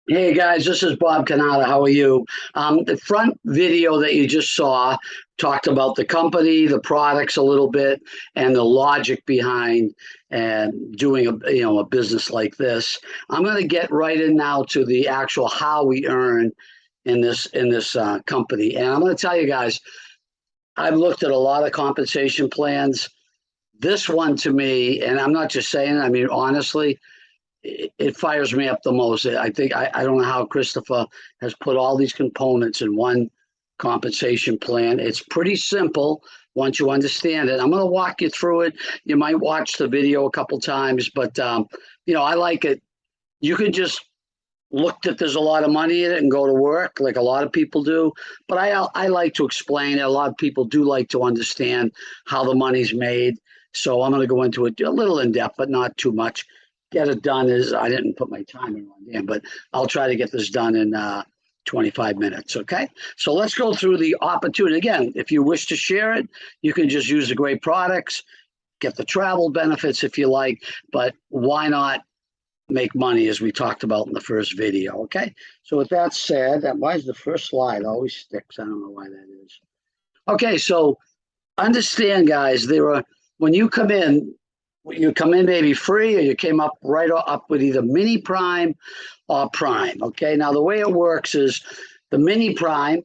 Hey guys, this is Bob Canada. How are you? The front video that you just saw talked about the company, the products a little bit, and the logic behind doing a business like this. I'm going to get right in now to the actual how we earn in this company, and I'm going to tell you guys, I've looked at a lot of compensation plans. This one to me, and I'm not just saying it, I mean honestly, it fires me up the most. I think I don't know how Christopher has put all these components in one compensation plan. It's pretty simple once you understand it. I'm going to walk you through it. You might watch the video a couple times, but I like it. You can just look that there's a lot of money in it and go to work like a lot of people do. But I like to explain it. A lot of people do like to understand how the money's made. So I'm going to go into it a little in depth, but not too much. Get it done is I didn't put my timer on there, but I'll try to get this done in 25 minutes. Okay. So let's go through the opportunity. Again, if you wish to share it, you can just use the great products, get the travel benefits if you like, but why not make money as we talked about in the first video? Okay. So with that said, why is the first slide always sticks? I don't know why that is. Okay. So understand, guys, when you come in maybe free, or you came up right up with either mini prime or prime. Okay. Now the way it works is the mini prime,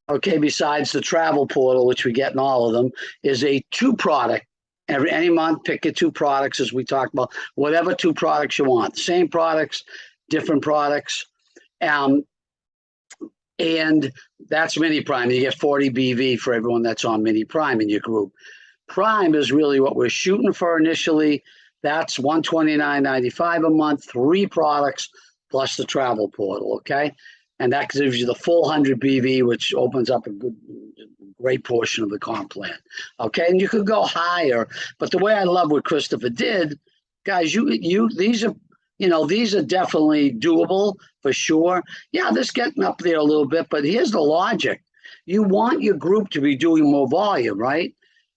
okay, besides the travel portal, which we get in all of them, is a two product. Any month, pick your two products as we talked about, whatever two products you want. Same products, different products. Um, and that's mini prime. You get 40 BV for everyone that's on mini prime in your group. Prime is really what we're shooting for initially. That's $129.95 a month, three products plus the travel portal. Okay. And that gives you the full 100 BV, which opens up a great portion of the comp plan. Okay. And you could go higher. But the way I love what Christopher did, guys, these are definitely doable for sure. Yeah, this getting up there a little bit, but here's the logic. You want your group to be doing more volume, right?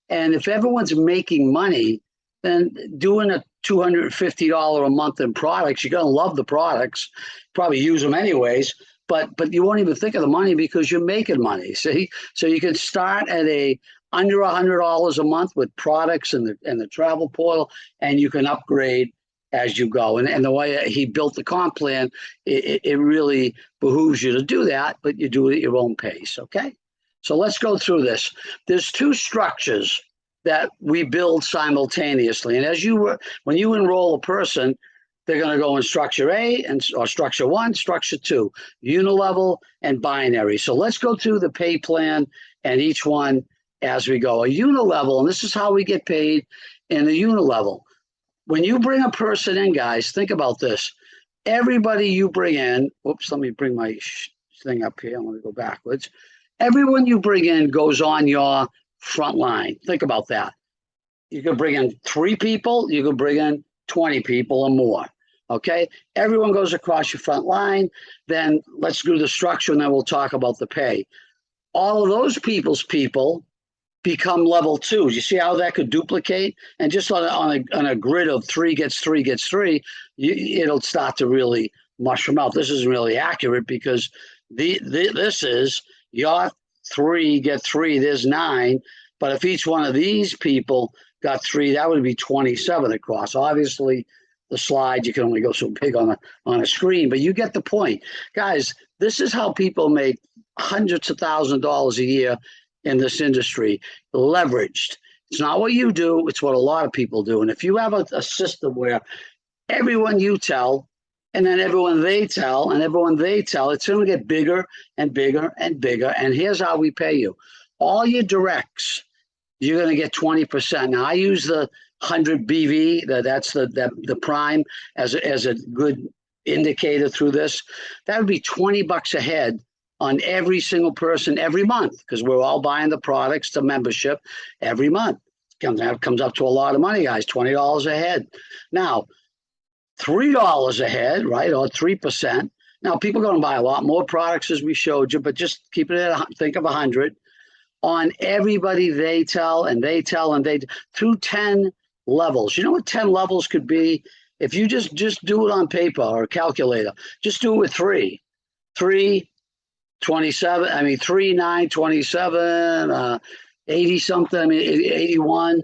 And if everyone's making money, then doing a $250 a month in products, you're going to love the products, probably use them anyways, but you won't even think of the money because you're making money. See, so you can start at a under $100 a month with products and the travel portal, and you can upgrade as you go. And the way he built the comp plan, it really behooves you to do that, but you do it at your own pace. Okay. So let's go through this. There's two structures that we build simultaneously. And when you enroll a person, they're going to go in structure A or structure 1, structure 2, unilevel and binary. So let's go through the pay plan and each one as we go. A unilevel, and this is how we get paid in the unilevel. When you bring a person in, guys, think about this. Everybody you bring in, oops, let me bring my thing up here. I'm going to go backwards. Everyone you bring in goes on your front line. Think about that. You can bring in 3 people, you can bring in 20 people or more. Okay. Everyone goes across your front line. Then let's do the structure and then we'll talk about the pay. All of those people's people become level 2s. You see how that could duplicate? And just on a grid of 3 gets 3 gets 3, it'll start to really mushroom out. This isn't really accurate because this is your 3 get 3, there's 9. But if each one of these people got 3, that would be 27 across. Obviously, the slide, you can only go so big on a screen, but you get the point. Guys, this is how people make hundreds of thousands of dollars a year in this industry, leveraged. It's not what you do, it's what a lot of people do. And if you have a system where everyone you tell, and then everyone they tell, and everyone they tell, it's going to get bigger and bigger and bigger. And here's how we pay you. All your directs, you're going to get 20%. Now, I use the 100 BV, that's the prime, as a good indicator through this. That would be $20 a head on every single person every month, because we're all buying the products, the membership every month. It comes up to a lot of money, guys, $20 a head. Now, $3 a head, right, or 3%. Now, people are going to buy a lot more products as we showed you, but just keep it at, think of 100 on everybody they tell and they tell and they through 10 levels. You know what 10 levels could be? If you just do it on paper or a calculator, just do it with 3, 27. I mean, 3, 9, 27, 80 something. I mean, 81.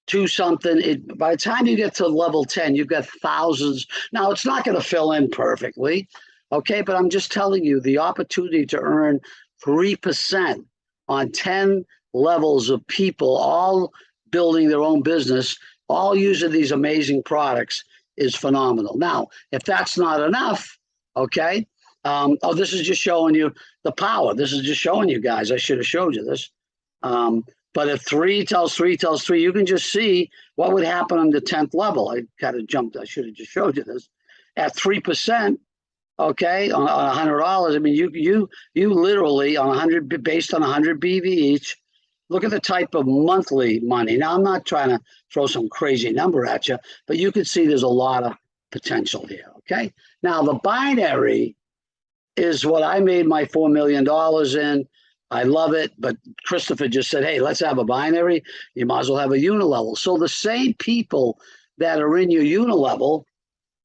2 something. By the time you get to level 10, you've got thousands. Now, it's not going to fill in perfectly, okay? But I'm just telling you the opportunity to earn 3% on 10 levels of people, all building their own business, all using these amazing products is phenomenal. Now, if that's not enough, okay? This is just showing you the power. This is just showing you guys. I should have showed you this. But if 3 tells 3 tells 3, you can just see what would happen on the 10th level. I kind of jumped. I should have just showed you this. At 3%, okay, on $100. I mean, you literally on 100 based on 100 BV each. Look at the type of monthly money. Now, I'm not trying to throw some crazy number at you, but you can see there's a lot of potential here. Okay. Now, the binary is what I made my $4 million in. I love it, but Christopher just said, hey, let's have a binary. You might as well have a unilevel. So the same people that are in your unilevel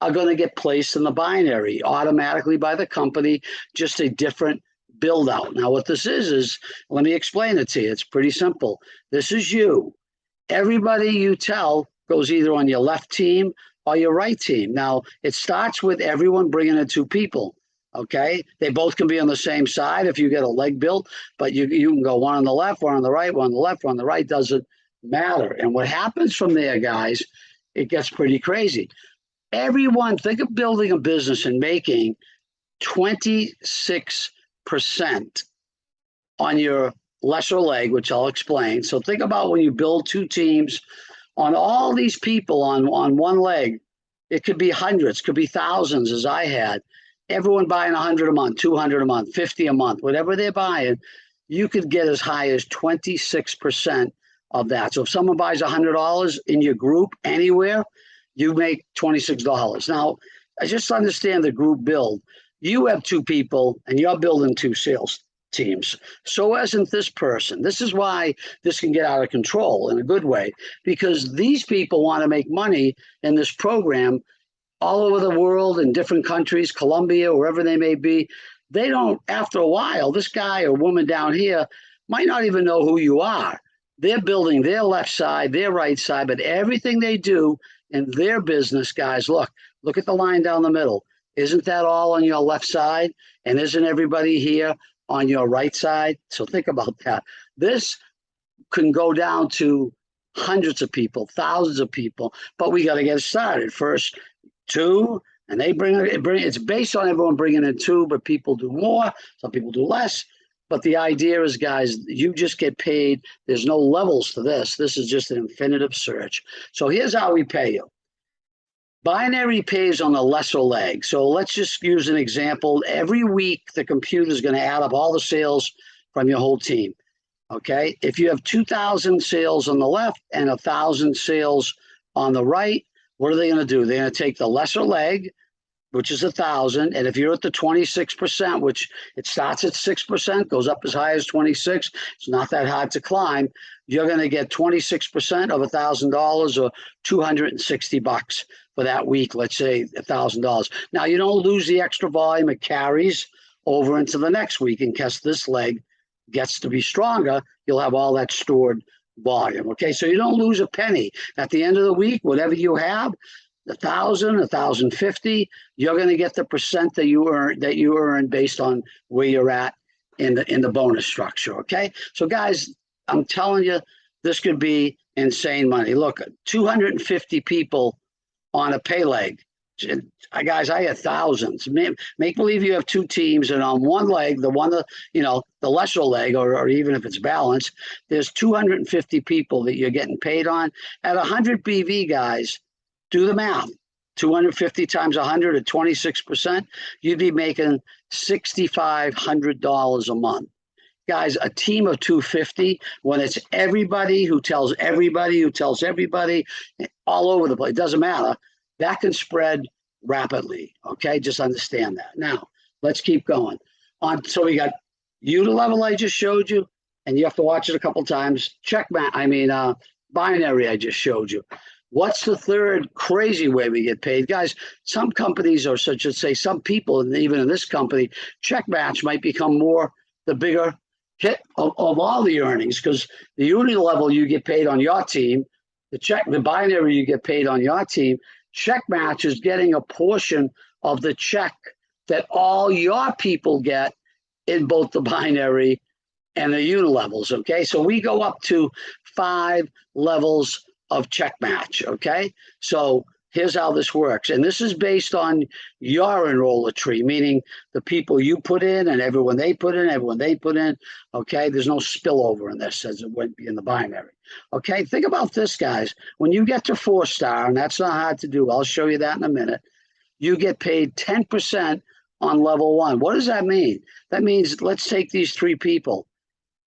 are going to get placed in the binary automatically by the company, just a different build out. Now, what this is let me explain it to you. It's pretty simple. This is you. Everybody you tell goes either on your left team or your right team. Now, it starts with everyone bringing in 2 people. Okay, they both can be on the same side if you get a leg built, but you can go one on the left, one on the right, one on the left, one on the right, doesn't matter. And what happens from there, guys, it gets pretty crazy. Everyone, think of building a business and making 26% on your lesser leg, which I'll explain. So think about when you build 2 teams on all these people on one leg. It could be hundreds, could be thousands, as I had. Everyone buying 100 a month, 200 a month, 50 a month, whatever they're buying, you could get as high as 26% of that. So if someone buys $100 in your group anywhere, you make $26. Now, I just understand the group build. You have 2 people and you're building 2 sales teams. So isn't this person. This is why this can get out of control in a good way, because these people want to make money in this program all over the world in different countries, Colombia, wherever they may be. They don't, after a while, this guy or woman down here might not even know who you are. They're building their left side, their right side, but everything they do in their business, guys, look at the line down the middle. Isn't that all on your left side? And isn't everybody here on your right side? So think about that. This can go down to hundreds of people, thousands of people, but we got to get started first. 2, and they bring it's based on everyone bringing in 2, but people do more, some people do less. But the idea is, guys, you just get paid. There's no levels to this. This is just an infinitive search. So here's how we pay you. Binary pays on the lesser leg. So let's just use an example. Every week, the computer is going to add up all the sales from your whole team. Okay, if you have 2,000 sales on the left and 1,000 sales on the right, what are they going to do? They're going to take the lesser leg, which is 1,000. And if you're at the 26%, which it starts at 6%, goes up as high as 26, it's not that hard to climb. You're going to get 26% of $1,000 or $260 for that week. Let's say $1,000. Now you don't lose the extra volume. It carries over into the next week in case this leg gets to be stronger. You'll have all that stored volume. Okay, so you don't lose a penny at the end of the week. Whatever you have, 1,000, 1,050, you're going to get the percent that you earn based on where you're at in the bonus structure. Okay, so guys, I'm telling you, this could be insane money. Look, 250 people on a pay leg. Guys, I had thousands. Make believe you have 2 teams, and on one leg, the lesser leg, or even if it's balanced, there's 250 people that you're getting paid on. At 100 BV, guys, do the math. 250 times 100 at 26%, you'd be making $6,500 a month. Guys, a team of 250, when it's everybody who tells everybody who tells everybody all over the place, doesn't matter. That can spread rapidly. Okay, just understand that. Now, let's keep going. So we got unilevel I just showed you, and you have to watch it a couple times. Binary I just showed you. What's the third crazy way we get paid? Guys, some companies, or so I should say some people, and even in this company, check match might become more the bigger hit of all the earnings, because the unit level you get paid on your team, the binary you get paid on your team, check match is getting a portion of the check that all your people get in both the binary and the unilevels. Okay, so we go up to 5 levels of check match. Okay, so here's how this works, and this is based on your enroller tree, meaning the people you put in and everyone they put in. Okay, there's no spillover in this as it would be in the binary. Okay, think about this, guys. When you get to 4-star, and that's not hard to do, I'll show you that in a minute, you get paid 10% on level 1. What does that mean? That means, let's take these 3 people.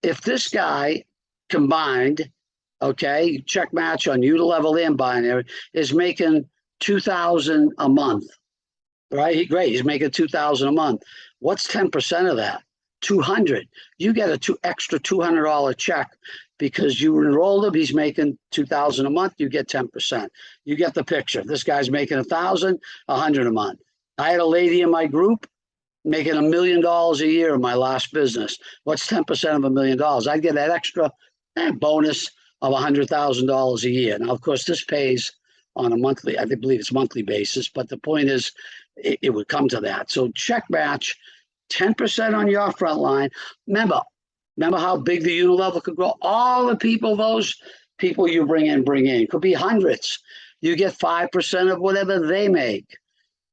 If this guy combined, okay, check match on unilevel and binary, is making $2,000 a month, right? Great, he's making $2,000 a month. What's 10% of that? $200. You get a extra $200 check because you enrolled him. He's making $2,000 a month. You get 10%. You get the picture. This guy's making $1,000, $100 a month. I had a lady in my group making $1 million a year in my last business. What's 10% of $1 million? I'd get that extra bonus of $100,000 a year. Now, of course, this pays on a monthly, I believe it's monthly basis, but the point is it would come to that. So check match, 10% on your front line. Remember how big the unit level could grow? All the people, those people you bring in. Could be hundreds. You get 5% of whatever they make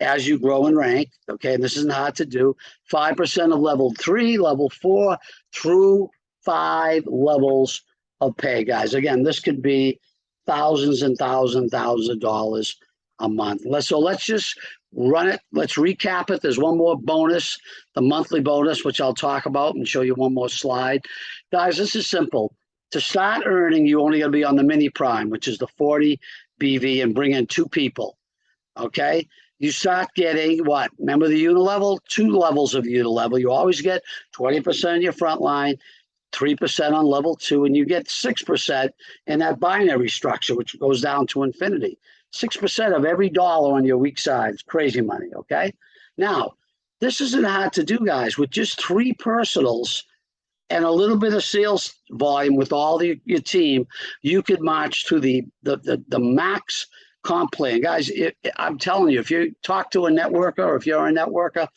as you grow in rank. Okay, and this isn't hard to do. 5% of level 3, level 4, through 5 levels of pay, guys. Again, this could be thousands and thousands of dollars a month. So let's just run it. Let's recap it. There's one more bonus, the monthly bonus, which I'll talk about and show you one more slide. Guys, this is simple. To start earning, you only got to be on the mini prime, which is the 40 BV, and bring in 2 people. Okay, you start getting what? Remember the unilevel? 2 levels of unilevel. You always get 20% in your front line, 3% on level 2, and you get 6% in that binary structure, which goes down to infinity. 6% of every dollar on your weak side. It's crazy money, okay? Now, this isn't hard to do, guys. With just 3 personals and a little bit of sales volume with all your team, you could march to the max comp plan. Guys, I'm telling you, if you talk to a networker, or if you're a networker,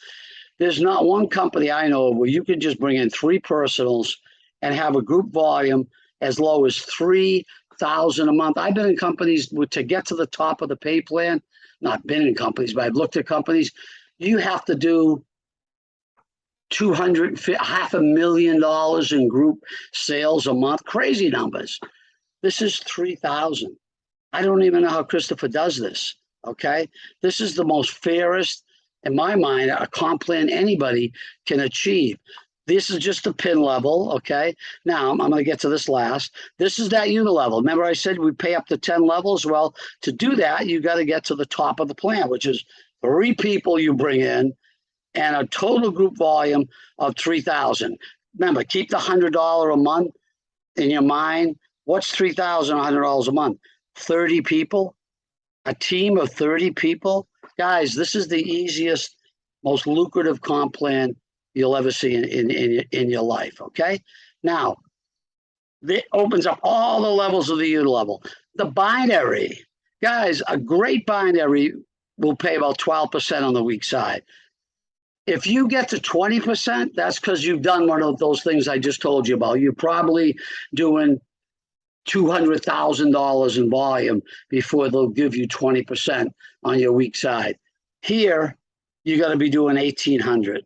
there's not one company I know of where you can just bring in 3 personals and have a group volume as low as $3,000 a month. I've been in companies to get to the top of the pay plan. Not been in companies, but I've looked at companies. You have to do $500,000 in group sales a month. Crazy numbers. This is $3,000. I don't even know how Christopher does this. Okay, this is the most fairest, in my mind, a comp plan anybody can achieve. This is just a pin level, okay? Now, I'm going to get to this last. This is that unit level. Remember I said we pay up to 10 levels? Well, to do that, you got to get to the top of the plan, which is 3 people you bring in and a total group volume of 3,000. Remember, keep the $100 a month in your mind. What's $3,100 a month? 30 people? A team of 30 people? Guys, this is the easiest, most lucrative comp plan you'll ever see in your life, okay? Now, it opens up all the levels of the unit level. The binary, guys, a great binary will pay about 12% on the weak side. If you get to 20%, that's because you've done one of those things I just told you about. You're probably doing $200,000 in volume before they'll give you 20% on your weak side. Here, you're going to be doing 1,800.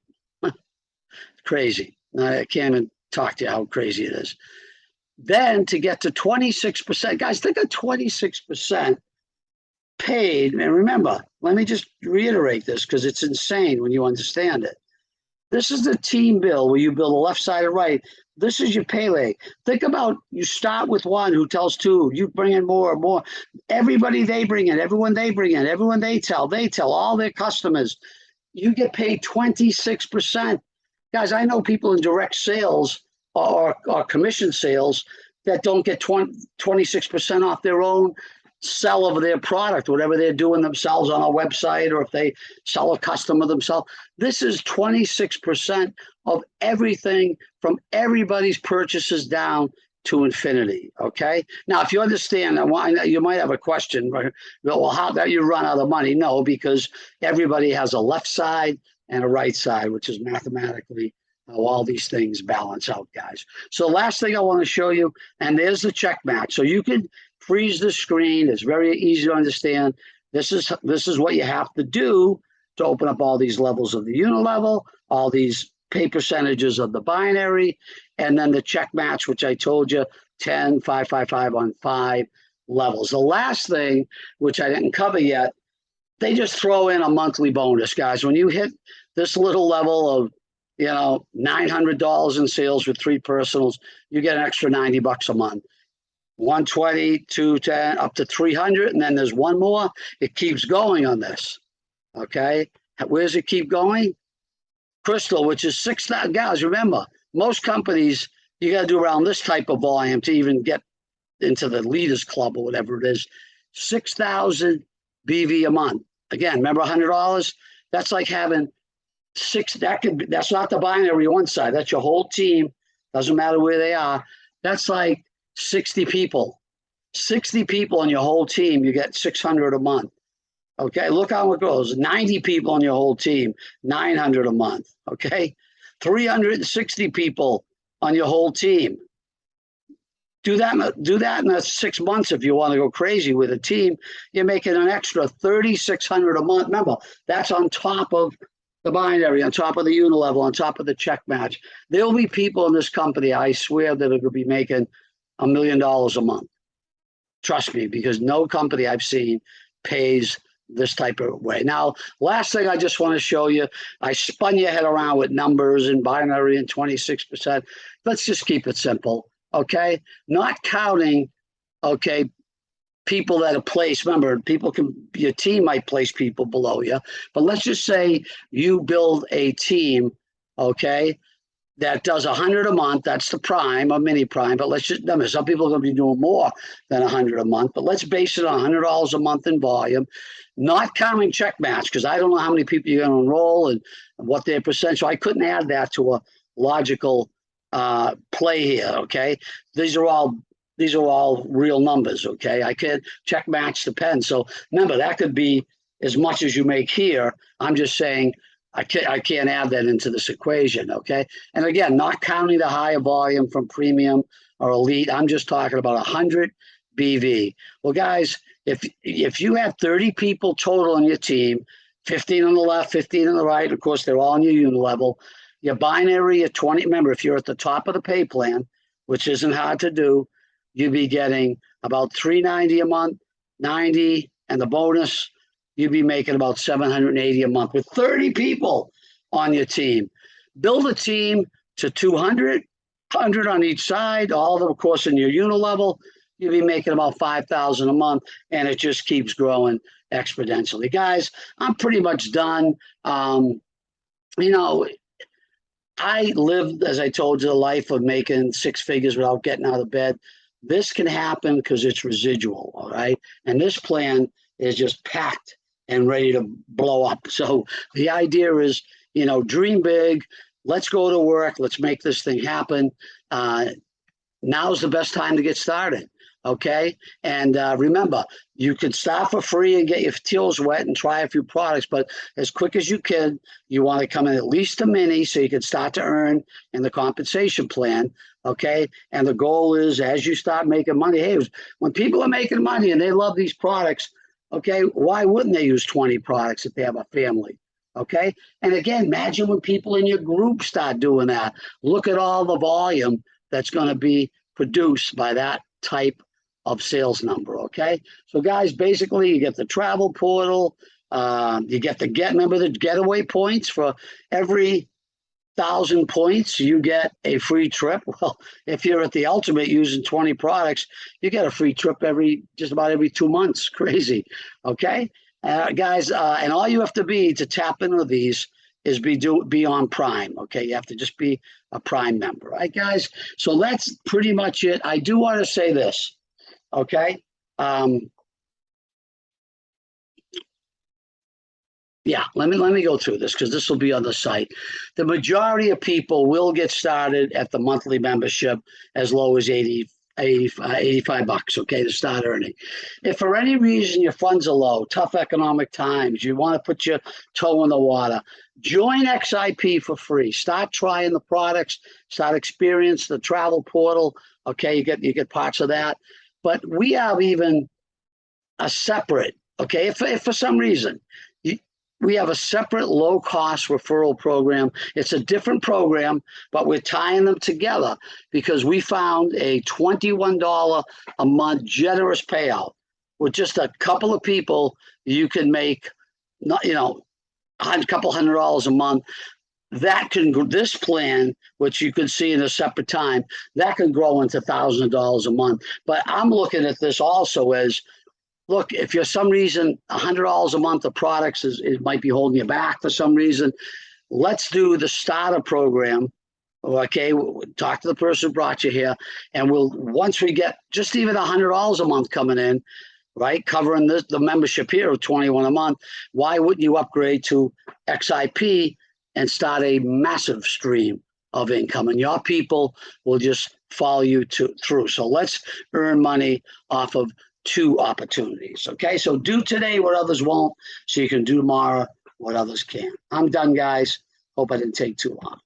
Crazy. I can't even talk to you how crazy it is. Then to get to 26%, guys, think of 26% paid. And remember, let me just reiterate this because it's insane when you understand it. This is the team bill where you bill the left side and right. This is your pay leg. Think about, you start with 1 who tells 2, you bring in more and more. Everybody they bring in, everyone they bring in, everyone they tell all their customers. You get paid 26%. Guys, I know people in direct sales or commission sales that don't get 26% off their own sell of their product, whatever they're doing themselves on a website, or if they sell a customer themselves. This is 26% of everything from everybody's purchases down to infinity. Okay. Now, if you understand, you might have a question, right? Well, how that you run out of money? No, because everybody has a left side and a right side, which is mathematically how all these things balance out, guys. So last thing I want to show you, and there's the check match. So you can freeze the screen. It's very easy to understand. This is what you have to do to open up all these levels of the unilevel, all these pay percentages of the binary, and then the check match, which I told you, 10, 5, 5, 5 on 5 levels. The last thing, which I didn't cover yet, they just throw in a monthly bonus, guys. When you hit this little level of, $900 in sales with 3 personals, you get an extra $90 a month. 120, 210, up to 300, and then there's one more. It keeps going on this. Okay, where does it keep going? Crystal, which is 6,000. Guys, remember, most companies, you got to do around this type of volume to even get into the Leaders Club or whatever it is. 6,000 BV a month. Again, remember $100? That's like having that's not the binary one side. That's your whole team. Doesn't matter where they are. That's like 60 people. 60 people on your whole team, you get 600 a month. Okay, look how it goes. 90 people on your whole team, 900 a month. Okay, 360 people on your whole team. Do that in the 6 months if you want to go crazy with a team. You're making an extra 3,600 a month. Remember, that's on top of the binary, on top of the unilevel, on top of the check match. There'll be people in this company, I swear, that are going to be making $1 million a month. Trust me, because no company I've seen pays this type of way. Now, last thing I just want to show you, I spun your head around with numbers and binary and 26%. Let's just keep it simple, okay? Not counting, okay, people that are placed. Remember, your team might place people below you, but let's just say you build a team, okay, that does 100 a month. That's the prime or mini prime, but let's just remember, some people are going to be doing more than 100 a month, but let's base it on $100 a month in volume, not counting check match, because I don't know how many people you're going to enroll and what their percent. So I couldn't add that to a logical play here, okay? These are all real numbers, okay? I can't check match depends. So remember, that could be as much as you make here. I'm just saying I can't add that into this equation, okay? And again, not counting the higher volume from premium or elite. I'm just talking about 100 BV. Well, guys, if you have 30 people total on your team, 15 on the left, 15 on the right, of course, they're all on your unilevel. Your binary, your 20. Remember, if you're at the top of the pay plan, which isn't hard to do, you'd be getting about $390 a month, 90, and the bonus, you'd be making about $780 a month with 30 people on your team. Build a team to 200, 100 on each side, all of them, of course, in your unilevel. You'd be making about $5,000 a month, and it just keeps growing exponentially. Guys, I'm pretty much done. I lived, as I told you, the life of making 6 figures without getting out of bed. This can happen because it's residual, all right? And this plan is just packed and ready to blow up. So the idea is, dream big. Let's go to work. Let's make this thing happen. Now's the best time to get started, okay? And remember, you can start for free and get your toes wet and try a few products, but as quick as you can, you want to come in at least a mini so you can start to earn in the compensation plan, okay? And the goal is, as you start making money, hey, when people are making money and they love these products, okay, why wouldn't they use 20 products if they have a family? Okay. And again, imagine when people in your group start doing that. Look at all the volume that's going to be produced by that type of sales number. Okay. So guys, basically you get the travel portal, you get remember the getaway points. For every 1,000 points, you get a free trip. Well, if you're at the Ultimate using 20 products, you get a free trip just about every 2 months. Crazy. Okay. Guys, and all you have to be to tap into these is be on Prime. Okay, you have to just be a Prime member, right, guys? So that's pretty much it. I do want to say this, okay? Yeah, let me go through this because this will be on the site. The majority of people will get started at the monthly membership as low as 85 bucks, okay, to start earning. If for any reason your funds are low, tough economic times, you want to put your toe in the water, join XIP for free. Start trying the products, start experience the travel portal. Okay, you get parts of that. But we have even a separate, okay, if for some reason we have a separate low-cost referral program. It's a different program, but we're tying them together because we found a $21 a month generous payout. With just a couple of people, you can make, a couple $100 a month. That can, this plan, which you can see in a separate time, that can grow into $1,000 a month. But I'm looking at this also as, look, if for some reason $100 a month of products it might be holding you back for some reason, let's do the starter program. Okay, talk to the person who brought you here, and once we get just even $100 a month coming in, right, covering the membership here of $21 a month, why wouldn't you upgrade to XIP and start a massive stream of income? And your people will just follow you through. So let's earn money off of two opportunities. Okay, so do today what others won't, so you can do tomorrow what others can. I'm done, guys. Hope I didn't take too long.